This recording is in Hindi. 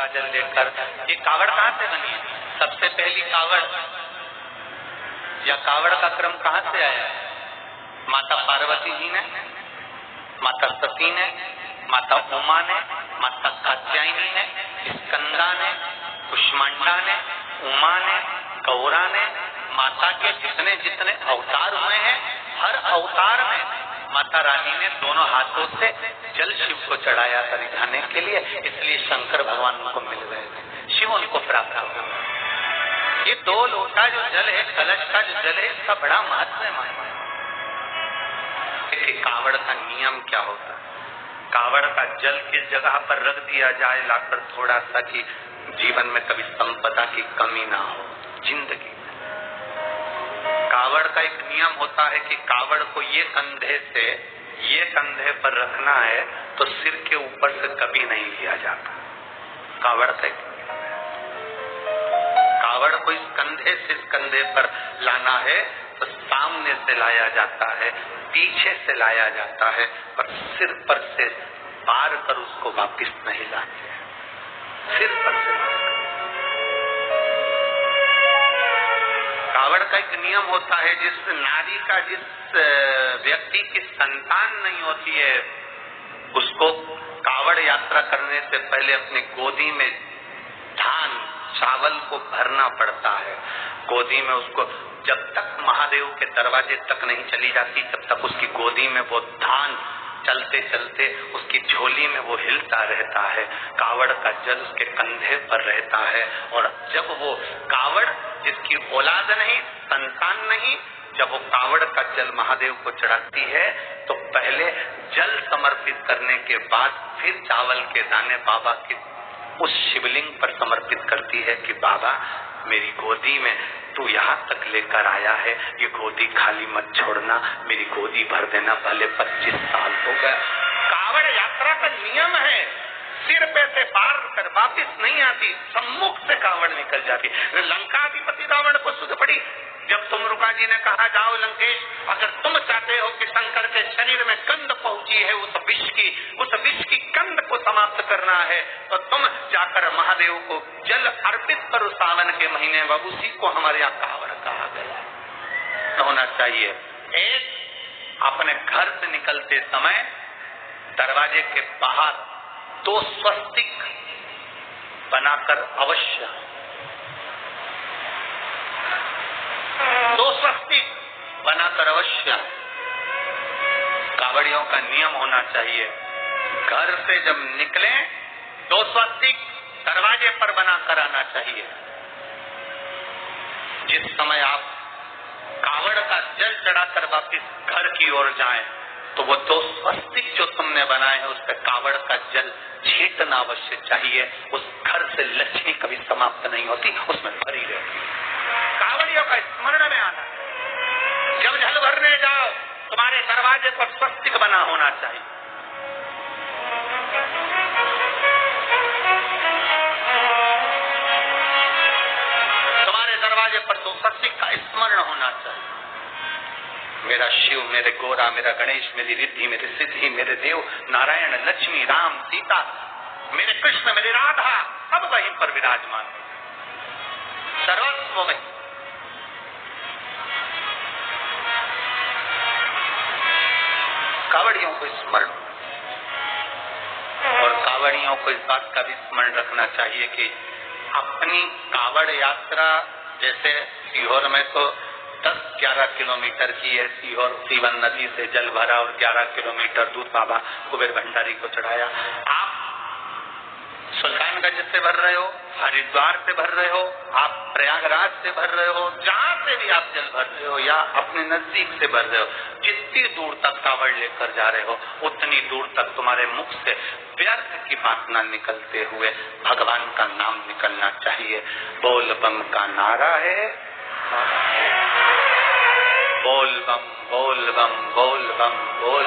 गंगा जल लेकर। ये कावड़ कहाँ से बनी है? सबसे पहली कावड़ या कावड़ का क्रम कहाँ से आया? माता पार्वती जी ने, माता सती ने, माता उमा ने, माता कात्यायनी ने, स्कंदा ने, कुष्मांडा ने, उमा ने, गौरा ने, माता के जितने जितने अवतार हुए हैं, हर अवतार में माता रानी ने दोनों हाथों से जल शिव को चढ़ाया था दिखाने के लिए, इसलिए शंकर भगवान उनको मिल गए थे, शिव उनको प्राप्त हो। ये 2 लोटा जो जल है, कलश का जो जल है, इसका बड़ा महत्व है। कावड़ का नियम क्या होता है? कावड़ का जल किस जगह पर रख दिया जाए लाकर थोड़ा सा, कि जीवन में कभी संपदा की कमी ना हो जिंदगी। कावड़ का एक नियम होता है कि कावड़ को ये कंधे पर रखना है तो सिर के ऊपर से कभी नहीं लिया जाता। कावड़ का एक नियम है। कावड़ को इस कंधे से इस कंधे पर लाना है तो सामने से लाया जाता है, पीछे से लाया जाता है, और सिर पर से पार कर उसको वापिस नहीं लाते हैं, सिर पर से। कावड़ का एक नियम होता है, जिस नारी का, जिस व्यक्ति की संतान नहीं होती है, उसको कावड़ यात्रा करने से पहले अपनी गोदी में धान चावल को भरना पड़ता है। गोदी में उसको जब तक महादेव के दरवाजे तक नहीं चली जाती, तब तक उसकी गोदी में वो धान चलते चलते उसकी झोली में वो हिलता रहता है। कावड़ का जल उसके कंधे पर रहता है, और जब वो कावड़, जिसकी औलाद नहीं, संतान नहीं, जब वो कावड़ का जल महादेव को चढ़ाती है तो पहले जल समर्पित करने के बाद फिर चावल के दाने बाबा की उस शिवलिंग पर समर्पित करती है कि बाबा मेरी गोदी में तू यहाँ तक लेकर आया है, ये गोदी खाली मत छोड़ना, मेरी गोदी भर देना, भले 25 साल हो गया। कावड़ यात्रा का नियम है, सिर पे से पार कर वापिस नहीं आती, सम्मुख से कावड़ निकल जाती। लंकाधिपति रावण को सुध पड़ी जब तुमरुका जी ने कहा जाओ लंकेश, अगर तुम चाहते हो कि शंकर के शरीर में गंध पहुंची है उस विष की गंध को समाप्त करना है, तो तुम जाकर महादेव को जल अर्पित करो सावन के महीने में। उसी को हमारे यहाँ कावड़ कहा गया होना चाहिए। एक, अपने घर से निकलते समय दरवाजे के बाहर 2 स्वस्तिक बनाकर अवश्य, 2 स्वस्तिक बनाकर अवश्य। कावड़ियों का नियम होना चाहिए, घर से जब निकले 2 स्वस्तिक दरवाजे पर बनाकर आना चाहिए। जिस समय आप कावड़ का जल चढ़ाकर वापिस घर की ओर जाएं, तो वो 2 स्वस्तिक जो तुमने बनाए हैं उस पर कावड़ का जल छींटना अवश्य चाहिए। उस घर से लक्ष्मी कभी समाप्त नहीं होती, उसमें भरी रहती है। कावड़ियों का स्मरण में आना, जब जल भरने जाओ तुम्हारे दरवाजे पर स्वस्तिक बना होना चाहिए। तुम्हारे दरवाजे पर 2 स्वस्तिक का स्मरण होना चाहिए। मेरा शिव, मेरे गोरा, मेरा गणेश, मेरी रिद्धि, मेरी सिद्धि, मेरे देव नारायण, लक्ष्मी, राम, सीता, मेरे कृष्ण, मेरी राधा, सब वहीं पर विराजमान है, सर्वस्व वहीं। कावड़ियों को स्मरण, और कावड़ियों को इस बात का भी स्मरण रखना चाहिए कि अपनी कावड़ यात्रा, जैसे सीहोर में तो 10-11 किलोमीटर की है, सीहोर सीवन नदी से जल भरा और 11 किलोमीटर दूर बाबा कुबेर भंडारी को चढ़ाया। आप सुल्तानगंज से भर रहे हो, हरिद्वार से भर रहे हो, आप प्रयागराज से भर रहे हो, जहाँ से भी आप जल भर रहे हो या अपने नजदीक से भर रहे हो, जितनी दूर तक कावड़ लेकर जा रहे हो उतनी दूर तक तुम्हारे मुख से व्यर्थ की बात न निकलते हुए भगवान का नाम निकलना चाहिए। बोल बम का नारा है, बोल बम बोल बम बोल बम बोल